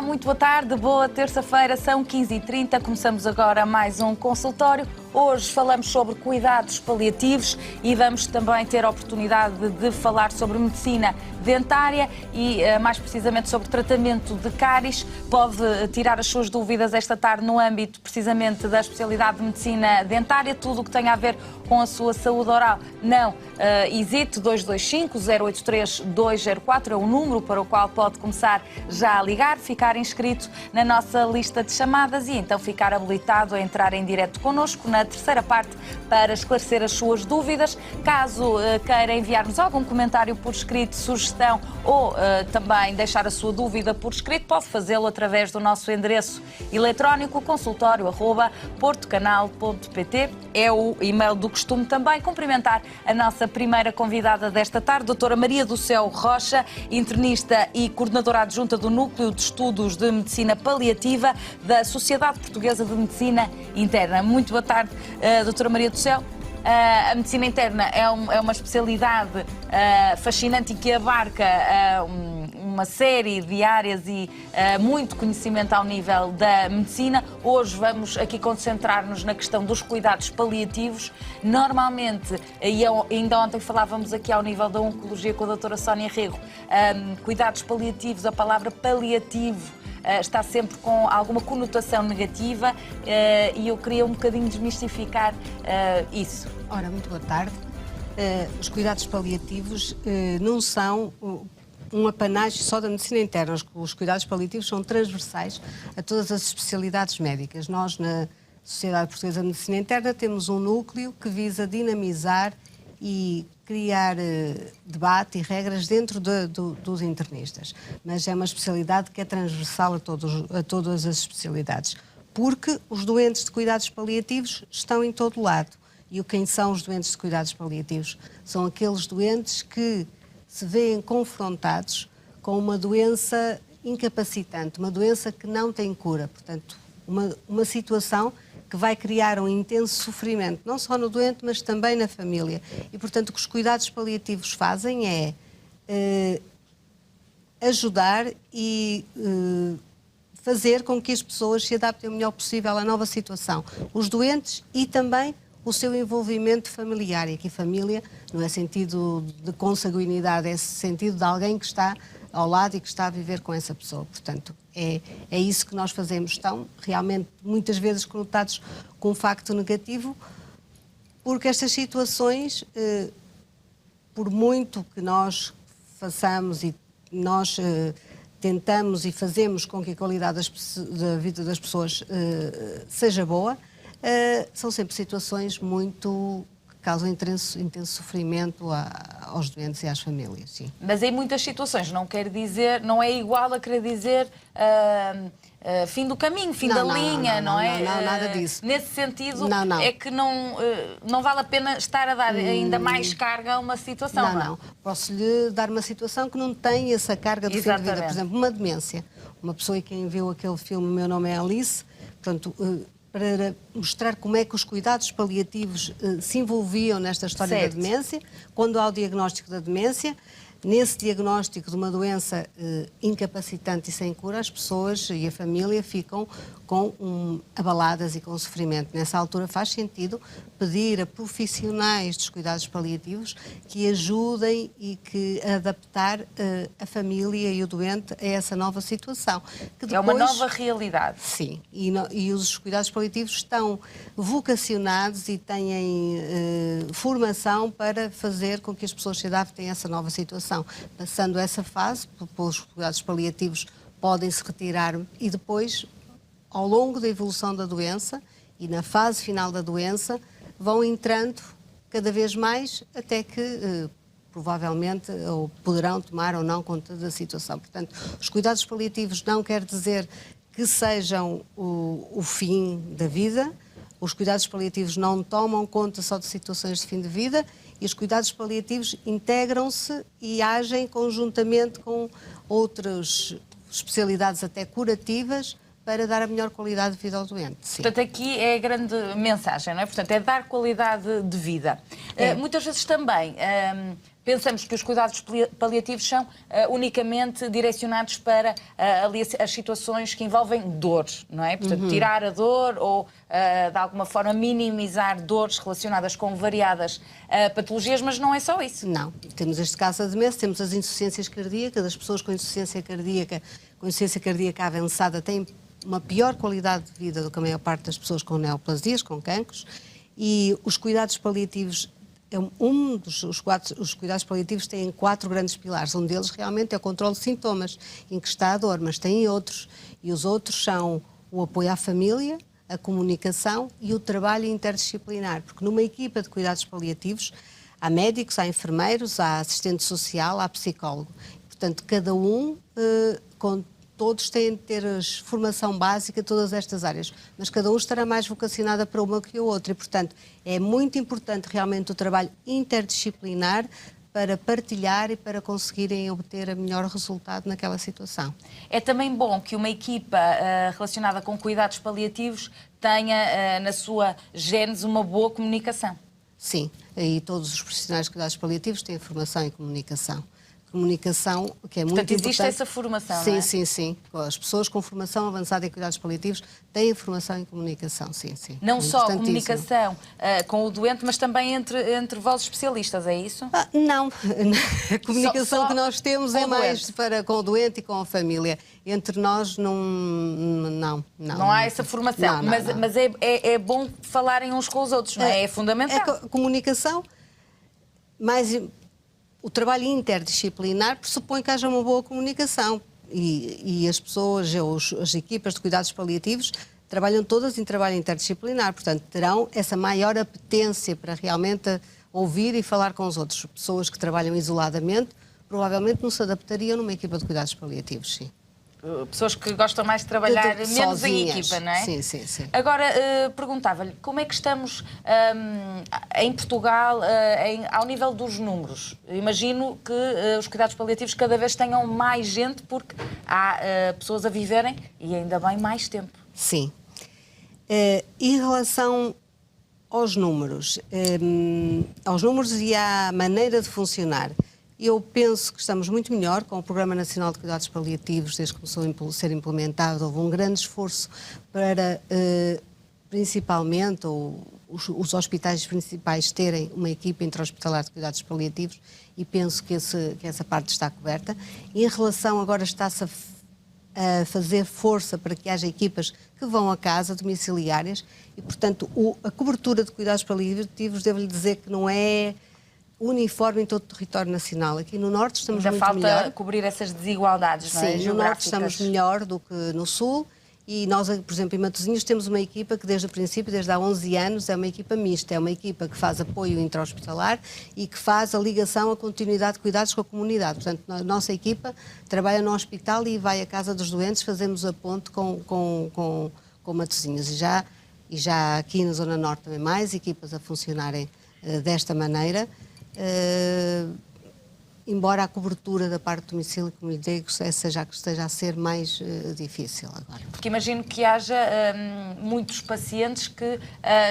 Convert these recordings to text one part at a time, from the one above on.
muito boa tarde, boa terça-feira, são 15h30, começamos agora mais um consultório. Hoje falamos sobre cuidados paliativos e vamos também ter a oportunidade de falar sobre medicina dentária e mais precisamente sobre tratamento de cáries. Pode tirar as suas dúvidas esta tarde no âmbito precisamente da especialidade de medicina dentária, tudo o que tenha a ver com a sua saúde oral. Não hesite, 225-083-204 é o número para o qual pode começar já a ligar, ficar inscrito na nossa lista de chamadas e então ficar habilitado a entrar em direto connosco na terceira parte para esclarecer as suas dúvidas. Caso queira enviar-nos algum comentário por escrito, sugestão ou também deixar a sua dúvida por escrito, pode fazê-lo através do nosso endereço eletrónico consultório@portocanal.pt. É o e-mail do costume também. Cumprimentar a nossa primeira convidada desta tarde, doutora Maria do Céu Rocha, internista e coordenadora adjunta do Núcleo de Estudos de Medicina Paliativa da Sociedade Portuguesa de Medicina Interna. Muito boa tarde, doutora Maria do Céu. A medicina interna é uma especialidade fascinante e que abarca uma série de áreas e muito conhecimento ao nível da medicina. Hoje vamos aqui concentrar-nos na questão dos cuidados paliativos. Normalmente, e ainda ontem falávamos aqui ao nível da oncologia com a doutora Sónia Rego, cuidados paliativos, a palavra paliativo está sempre com alguma conotação negativa e eu queria um bocadinho desmistificar isso. Ora, muito boa tarde. Os cuidados paliativos não são um apanágio só da medicina interna. Os cuidados paliativos são transversais a todas as especialidades médicas. Nós, na Sociedade Portuguesa de Medicina Interna, temos um núcleo que visa dinamizar e criar debate e regras dentro dos internistas. Mas é uma especialidade que é transversal a todas as especialidades, porque os doentes de cuidados paliativos estão em todo lado. E quem são os doentes de cuidados paliativos? São aqueles doentes que se veem confrontados com uma doença incapacitante, uma doença que não tem cura. Portanto, uma situação que vai criar um intenso sofrimento, não só no doente, mas também na família. E, portanto, o que os cuidados paliativos fazem é ajudar e fazer com que as pessoas se adaptem o melhor possível à nova situação. Os doentes e também o seu envolvimento familiar. E aqui família não é sentido de consanguinidade, é sentido de alguém que está ao lado e que está a viver com essa pessoa. Portanto, é isso que nós fazemos. Estão realmente muitas vezes conotados com um facto negativo, porque estas situações, por muito que nós façamos e nós tentamos e fazemos com que a qualidade da vida das pessoas seja boa, são sempre situações muito que causam intenso sofrimento aos doentes e às famílias, sim. Mas em muitas situações não quer dizer, não é igual a querer dizer fim do caminho, fim da linha, não é? Não, nada disso. Nesse sentido, é que não vale a pena estar a dar ainda mais carga a uma situação, não? Não. Posso-lhe dar uma situação que não tem essa carga de fim de vida. Por exemplo, uma demência. Uma pessoa, e quem viu aquele filme Meu Nome é Alice, portanto, para mostrar como é que os cuidados paliativos se envolviam nesta história da demência, quando há o diagnóstico da demência. Nesse diagnóstico de uma doença incapacitante e sem cura, as pessoas e a família ficam abaladas e com sofrimento. Nessa altura faz sentido pedir a profissionais dos cuidados paliativos que ajudem e que adaptar a família e o doente a essa nova situação. Que depois, é uma nova realidade. Sim, e os cuidados paliativos estão vocacionados e têm formação para fazer com que as pessoas se adaptem a essa nova situação. Passando essa fase, os cuidados paliativos podem se retirar e depois, ao longo da evolução da doença e na fase final da doença, vão entrando cada vez mais até que provavelmente ou poderão tomar ou não conta da situação. Portanto, os cuidados paliativos não quer dizer que sejam o fim da vida. Os cuidados paliativos não tomam conta só de situações de fim de vida e os cuidados paliativos integram-se e agem conjuntamente com outras especialidades até curativas para dar a melhor qualidade de vida ao doente. Sim. Portanto, aqui é a grande mensagem, não é? Portanto, é dar qualidade de vida. Muitas vezes também pensamos que os cuidados paliativos são unicamente direcionados para ali as situações que envolvem dor, não é? Portanto, tirar a dor ou, de alguma forma, minimizar dores relacionadas com variadas patologias, mas não é só isso. Não. Temos este caso de mês, temos as insuficiências cardíacas, as pessoas com insuficiência cardíaca avançada têm uma pior qualidade de vida do que a maior parte das pessoas com neoplasias, com cancros, e os cuidados paliativos, os cuidados paliativos têm 4 grandes pilares. Um deles realmente é o controle de sintomas, em que está a dor, mas tem outros. E os outros são o apoio à família, a comunicação e o trabalho interdisciplinar. Porque numa equipa de cuidados paliativos há médicos, há enfermeiros, há assistente social, há psicólogo. Portanto, cada um todos têm de ter formação básica em todas estas áreas, mas cada um estará mais vocacionada para uma que o outro. E, portanto, é muito importante realmente o trabalho interdisciplinar para partilhar e para conseguirem obter o melhor resultado naquela situação. É também bom que uma equipa relacionada com cuidados paliativos tenha na sua gênese uma boa comunicação. Sim, e todos os profissionais de cuidados paliativos têm formação em comunicação. Comunicação, que é muito importante. Portanto, existe essa formação, sim, não é? Sim. As pessoas com formação avançada em cuidados paliativos têm formação em comunicação, sim. Não só a comunicação com o doente, mas também entre vós especialistas, é isso? Não. A comunicação que nós temos é mais com o doente e com a família. Entre nós, não. Não há essa formação, mas é bom falarem uns com os outros, não é? É fundamental. A comunicação, o trabalho interdisciplinar pressupõe que haja uma boa comunicação e as pessoas, as equipas de cuidados paliativos trabalham todas em trabalho interdisciplinar, portanto terão essa maior apetência para realmente ouvir e falar com os outros. Pessoas que trabalham isoladamente provavelmente não se adaptariam numa equipa de cuidados paliativos, sim. Pessoas que gostam mais de trabalhar menos sozinhas. em equipa, não é? Sim. Agora, perguntava-lhe, como é que estamos em Portugal ao nível dos números? Imagino que os cuidados paliativos cada vez tenham mais gente, porque há pessoas a viverem, e ainda bem, mais tempo. Sim. Em relação aos números e à maneira de funcionar, eu penso que estamos muito melhor com o Programa Nacional de Cuidados Paliativos, desde que começou a ser implementado. Houve um grande esforço para, principalmente, os hospitais principais terem uma equipa intra-hospitalar de cuidados paliativos e penso que essa parte está coberta. Em relação, agora está-se a fazer força para que haja equipas que vão a casa, domiciliárias, e, portanto, a cobertura de cuidados paliativos, devo-lhe dizer que não é uniforme em todo o território nacional. Aqui no Norte estamos muito melhor. Ainda falta cobrir essas desigualdades, não é? Sim, no Norte estamos melhor do que no Sul e nós, por exemplo, em Matosinhos temos uma equipa que desde o princípio, desde há 11 anos, é uma equipa mista, é uma equipa que faz apoio intra-hospitalar e que faz a ligação, a continuidade de cuidados com a comunidade. Portanto, a nossa equipa trabalha no hospital e vai à casa dos doentes, fazemos a ponte com Matosinhos. E já aqui na Zona Norte também mais equipas a funcionarem desta maneira. Embora a cobertura da parte do domicílio, como lhe digo, esteja a ser mais difícil agora. Porque imagino que haja muitos pacientes que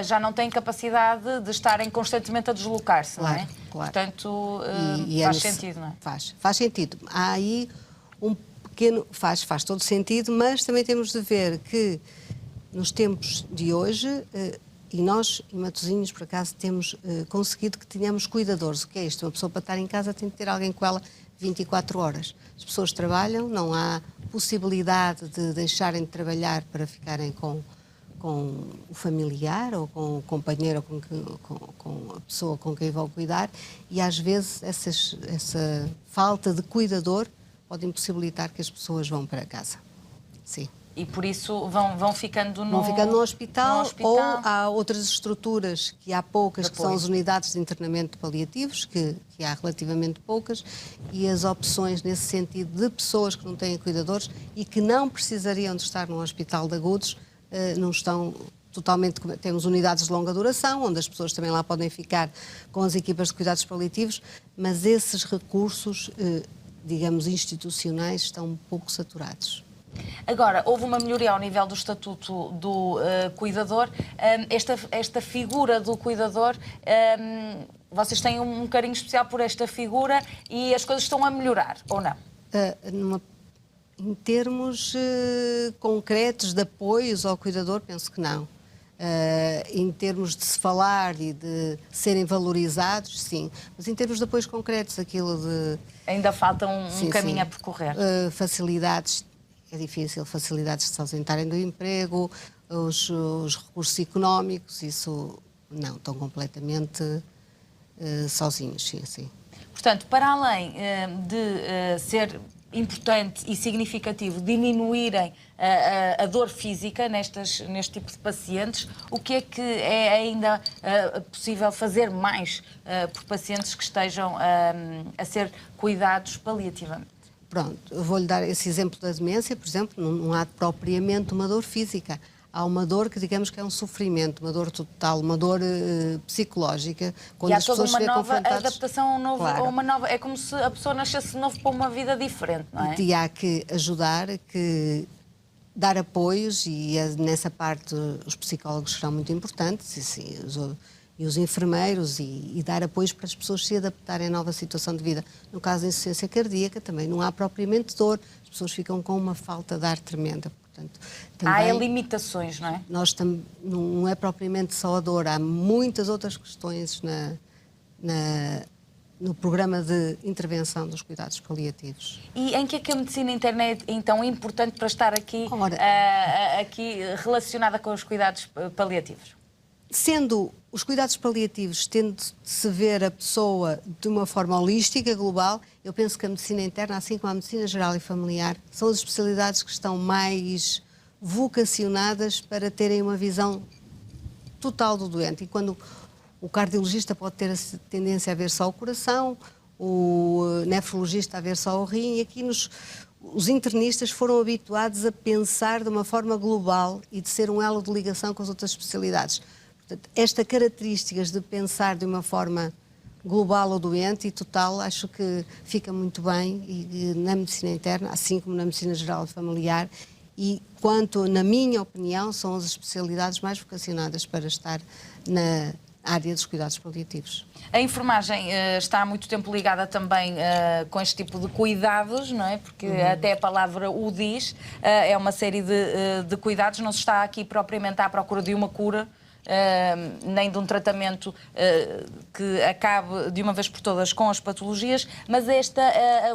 já não têm capacidade de estarem constantemente a deslocar-se, não é? Claro. Portanto, faz sentido, não é? Faz sentido. Há aí um pequeno... Faz todo sentido, mas também temos de ver que nos tempos de hoje... E nós, em Matosinhos, por acaso, temos conseguido que tenhamos cuidadores. O que é isto? Uma pessoa para estar em casa tem de ter alguém com ela 24 horas. As pessoas trabalham, não há possibilidade de deixarem de trabalhar para ficarem com o familiar ou com o companheiro ou com a pessoa com quem vão cuidar e às vezes essa falta de cuidador pode impossibilitar que as pessoas vão para casa. Sim. E por isso vão ficando no hospital, ou há outras estruturas que há poucas, que são as unidades de internamento paliativos, que há relativamente poucas, e as opções nesse sentido de pessoas que não têm cuidadores e que não precisariam de estar num hospital de agudos, não estão totalmente... Temos unidades de longa duração, onde as pessoas também lá podem ficar com as equipas de cuidados paliativos, mas esses recursos, digamos, institucionais, estão um pouco saturados. Agora, houve uma melhoria ao nível do estatuto do cuidador. Esta figura do cuidador vocês têm um carinho especial por esta figura e as coisas estão a melhorar, ou não? Em termos concretos de apoios ao cuidador, penso que não. Em termos de se falar e de serem valorizados, sim. Mas em termos de apoios concretos, aquilo de... Ainda falta um caminho a percorrer. Facilidades, é difícil, facilidades de se ausentarem do emprego, os recursos económicos, isso não, estão completamente sozinhos, sim, sim. Portanto, para além de ser importante e significativo diminuírem a dor física neste tipo de pacientes, o que é que é ainda possível fazer mais por pacientes que estejam a ser cuidados paliativamente? Pronto, eu vou-lhe dar esse exemplo da demência, por exemplo, não há propriamente uma dor física. Há uma dor que, digamos, que é um sofrimento, uma dor total, uma dor psicológica. Quando e há as toda pessoas uma se nova confrontadas... adaptação, a Claro. uma nova... É como se a pessoa nascesse de novo para uma vida diferente, não é? E há que ajudar, dar apoios e nessa parte os psicólogos serão muito importantes e os enfermeiros e dar apoios para as pessoas se adaptarem à nova situação de vida. No caso da insuficiência cardíaca também não há propriamente dor, as pessoas ficam com uma falta de ar tremenda. Portanto, também, há limitações, não é? Não é propriamente só a dor, há muitas outras questões no programa de intervenção dos cuidados paliativos. E em que é que a medicina interna é então importante para estar aqui, aqui relacionada com os cuidados paliativos? Sendo os cuidados paliativos, tendo de se ver a pessoa de uma forma holística, global, eu penso que a medicina interna, assim como a medicina geral e familiar, são as especialidades que estão mais vocacionadas para terem uma visão total do doente. E quando o cardiologista pode ter a tendência a ver só o coração, o nefrologista a ver só o rim, e aqui os internistas foram habituados a pensar de uma forma global e de ser um elo de ligação com as outras especialidades. Portanto, esta características de pensar de uma forma global ao doente e total, acho que fica muito bem e na medicina interna, assim como na medicina geral e familiar, e quanto, na minha opinião, são as especialidades mais vocacionadas para estar na área dos cuidados paliativos. A enfermagem está há muito tempo ligada também com este tipo de cuidados, não é? Porque até a palavra o diz, é uma série de cuidados, não se está aqui propriamente à procura de uma cura, nem de um tratamento que acabe de uma vez por todas com as patologias, mas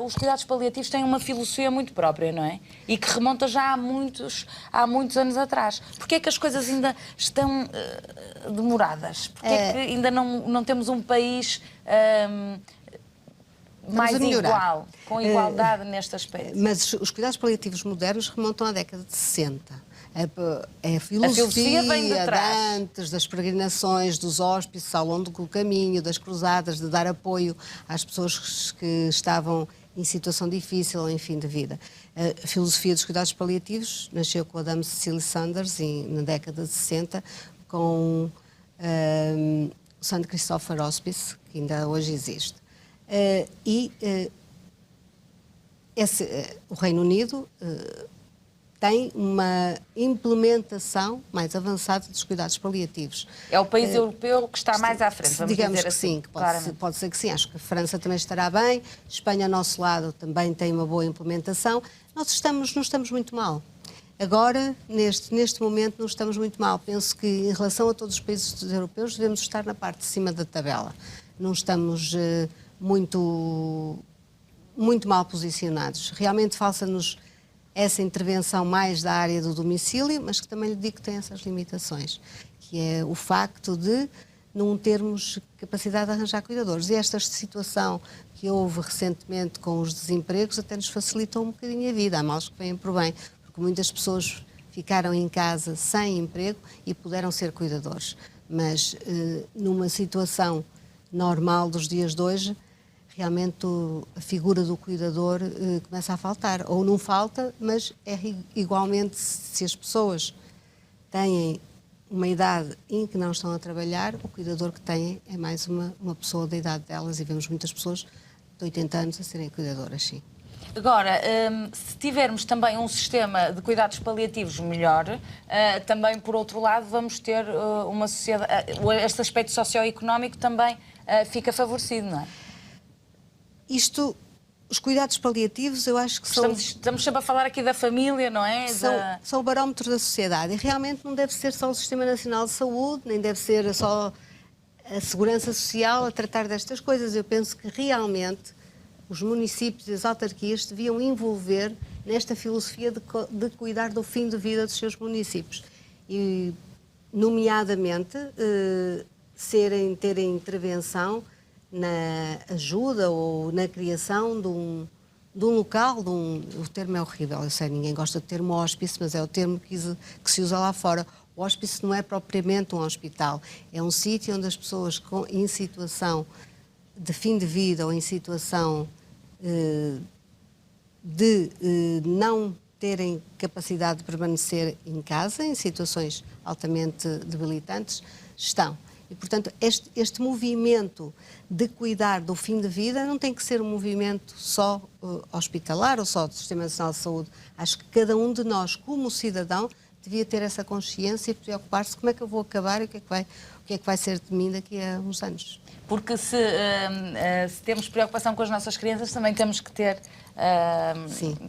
os cuidados paliativos têm uma filosofia muito própria, não é? E que remonta já há muitos anos atrás. Porquê é que as coisas ainda estão demoradas? Porquê é que ainda não temos um país mais igual, com igualdade neste aspecto? Mas os cuidados paliativos modernos remontam à década de 60. A filosofia vem de trás. antes das peregrinações, dos hóspices ao longo do caminho, das cruzadas, de dar apoio às pessoas que estavam em situação difícil ou em fim de vida. A filosofia dos cuidados paliativos nasceu com a Dame Cecily Saunders na década de 60, com o St. Christopher Hospice, que ainda hoje existe. O Reino Unido tem uma implementação mais avançada dos cuidados paliativos. É o país europeu que está mais à frente, vamos digamos dizer que assim. sim, que pode ser que sim. Acho que a França também estará bem, Espanha ao nosso lado também tem uma boa implementação. Nós não estamos muito mal. Agora, neste momento, não estamos muito mal. Penso que, em relação a todos os países europeus, devemos estar na parte de cima da tabela. Não estamos muito mal posicionados. Realmente falta-nos essa intervenção mais da área do domicílio, mas que também lhe digo que tem essas limitações, que é o facto de não termos capacidade de arranjar cuidadores. E esta situação que houve recentemente com os desempregos até nos facilitou um bocadinho a vida. Há males que vêm por bem, porque muitas pessoas ficaram em casa sem emprego e puderam ser cuidadores. Mas numa situação normal dos dias de hoje, realmente a figura do cuidador começa a faltar. Ou não falta, mas é igualmente, se as pessoas têm uma idade em que não estão a trabalhar, o cuidador que têm é mais uma pessoa da idade delas, e vemos muitas pessoas de 80 anos a serem cuidadoras, sim. Agora, se tivermos também um sistema de cuidados paliativos melhor, também, por outro lado, vamos ter uma sociedade... Este aspecto socioeconómico também fica favorecido, não é? Os cuidados paliativos, eu acho que são... Estamos sempre a falar aqui da família, não é? São o barómetro da sociedade. E realmente não deve ser só o Sistema Nacional de Saúde, nem deve ser só a Segurança Social a tratar destas coisas. Eu penso que realmente os municípios e as autarquias deviam envolver nesta filosofia de cuidar do fim de vida dos seus municípios. E, nomeadamente, terem intervenção na ajuda ou na criação de um local, o termo é horrível, eu sei, ninguém gosta do termo hóspice, mas é o termo que se usa lá fora. O hóspice não é propriamente um hospital, é um sítio onde as pessoas em situação de fim de vida ou em situação de não terem capacidade de permanecer em casa, em situações altamente debilitantes, estão. E, portanto, este movimento de cuidar do fim de vida não tem que ser um movimento só hospitalar ou só do Sistema Nacional de Saúde. Acho que cada um de nós, como cidadão, devia ter essa consciência e preocupar-se como é que eu vou acabar e o que é que vai ser de mim daqui a uns anos. Porque se temos preocupação com as nossas crianças, também temos que ter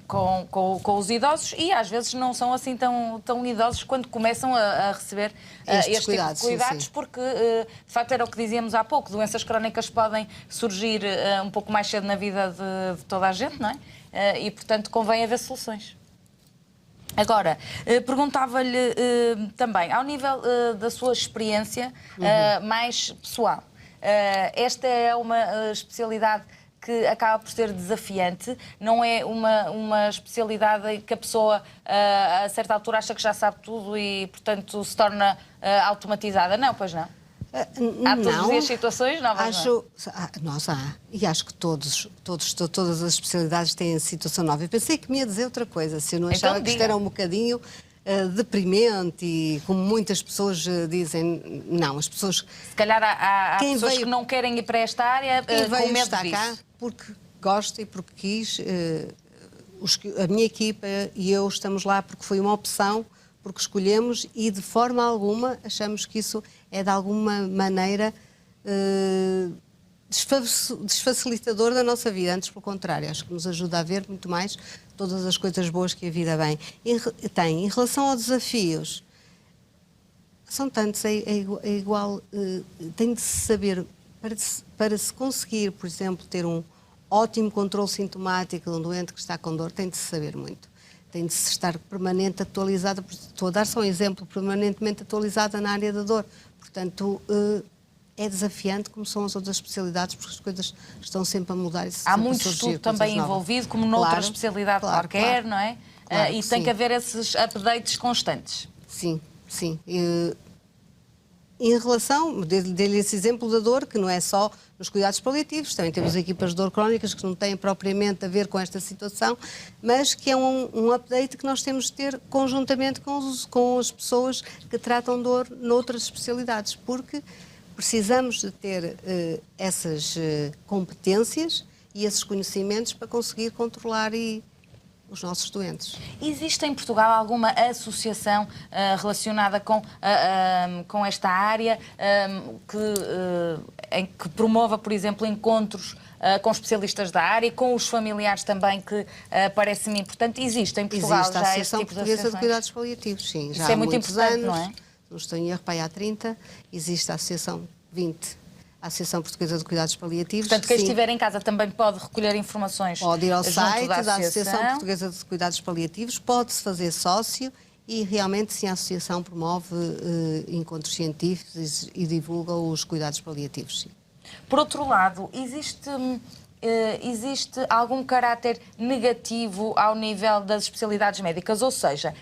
com os idosos, e às vezes não são assim tão idosos quando começam a receber este cuidados, tipo de cuidados, sim. Porque de facto era o que dizíamos há pouco, doenças crónicas podem surgir um pouco mais cedo na vida de toda a gente, não é? E portanto convém haver soluções. Agora, perguntava-lhe também, ao nível da sua experiência mais pessoal, esta é uma especialidade que acaba por ser desafiante, não é uma especialidade em que a pessoa a certa altura acha que já sabe tudo e, portanto, se torna automatizada. Não, pois não? Há todos os dias situações novas, E acho que todas as especialidades têm situação nova. Eu pensei que me ia dizer outra coisa, se eu não achava que isto era um bocadinho deprimente e como muitas pessoas dizem, não, as pessoas... Se calhar há pessoas que não querem ir para esta área com medo disso. Cá porque gosta e porque quis, a minha equipa e eu estamos lá porque foi uma opção, porque escolhemos e de forma alguma achamos que isso é de alguma maneira desfacilitador da nossa vida, antes pelo contrário, acho que nos ajuda a ver muito mais todas as coisas boas que a vida tem. Em relação aos desafios, são tantos, é igual, tem de se saber, para se conseguir, por exemplo, ter um ótimo controle sintomático de um doente que está com dor, tem de se saber muito. Tem de se estar permanente atualizada, estou a dar só um exemplo, permanentemente atualizada na área da dor. Portanto, é desafiante, como são as outras especialidades, porque as coisas estão sempre a mudar. Há muito estudo também envolvido, como noutra especialidade qualquer, não é? E tem que haver esses updates constantes. Sim, sim. Em relação, dei-lhe esse exemplo da dor, que não é só nos cuidados paliativos, também temos equipas de dor crónicas que não têm propriamente a ver com esta situação, mas que é um update que nós temos de ter conjuntamente com as pessoas que tratam dor noutras especialidades, porque precisamos de ter essas competências e esses conhecimentos para conseguir controlar os nossos doentes. Existe em Portugal alguma associação relacionada com esta área em que promova, por exemplo, encontros com especialistas da área, com os familiares também, que parece-me importante? Existe em Portugal existe já a Associação este tipo Portuguesa de Cuidados Paliativos, sim. Isso é muito importante, anos, não é? Não estou em erro, há 30, existe a Associação 20. A Associação Portuguesa de Cuidados Paliativos. Portanto, quem estiver em casa também pode recolher informações. Pode ir ao site da Associação Portuguesa de Cuidados Paliativos, pode-se fazer sócio e realmente sim a Associação promove encontros científicos e divulga os cuidados paliativos. Sim. Por outro lado, existe algum caráter negativo ao nível das especialidades médicas? Ou seja,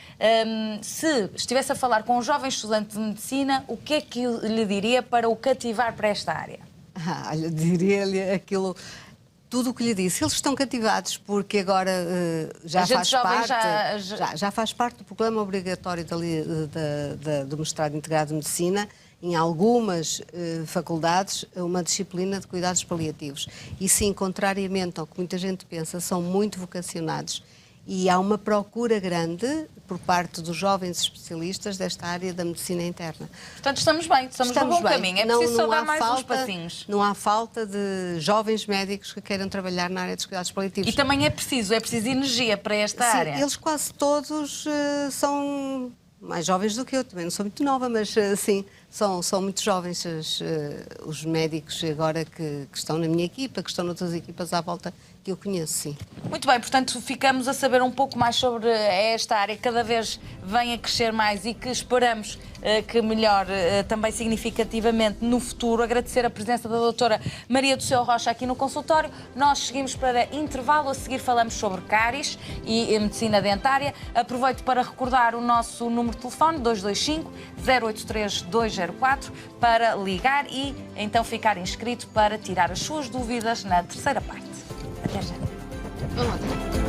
se estivesse a falar com um jovem estudante de medicina, o que é que lhe diria para o cativar para esta área? Diria-lhe aquilo... tudo o que lhe disse. Eles estão cativados porque agora já faz parte do programa obrigatório do mestrado integrado de Medicina, em algumas faculdades, uma disciplina de cuidados paliativos. E sim, contrariamente ao que muita gente pensa, são muito vocacionados. E há uma procura grande por parte dos jovens especialistas desta área da medicina interna. Portanto, estamos bem, estamos no bom caminho. É preciso só dar mais uns passinhos. Não há falta de jovens médicos que queiram trabalhar na área dos cuidados paliativos. E também é preciso energia para esta área. Eles quase todos são mais jovens do que eu, também não sou muito nova, mas sim, são muito jovens os médicos agora que estão na minha equipa, que estão noutras equipas à volta que eu conheço, sim. Muito bem, portanto, ficamos a saber um pouco mais sobre esta área, que cada vez vem a crescer mais e que esperamos que melhore também significativamente no futuro. Agradecer a presença da doutora Maria do Céu Rocha aqui no consultório. Nós seguimos para intervalo, a seguir falamos sobre cáries e medicina dentária. Aproveito para recordar o nosso número de telefone, 225 083 204, para ligar e então ficar inscrito para tirar as suas dúvidas na terceira parte. Até já. Vamos lá.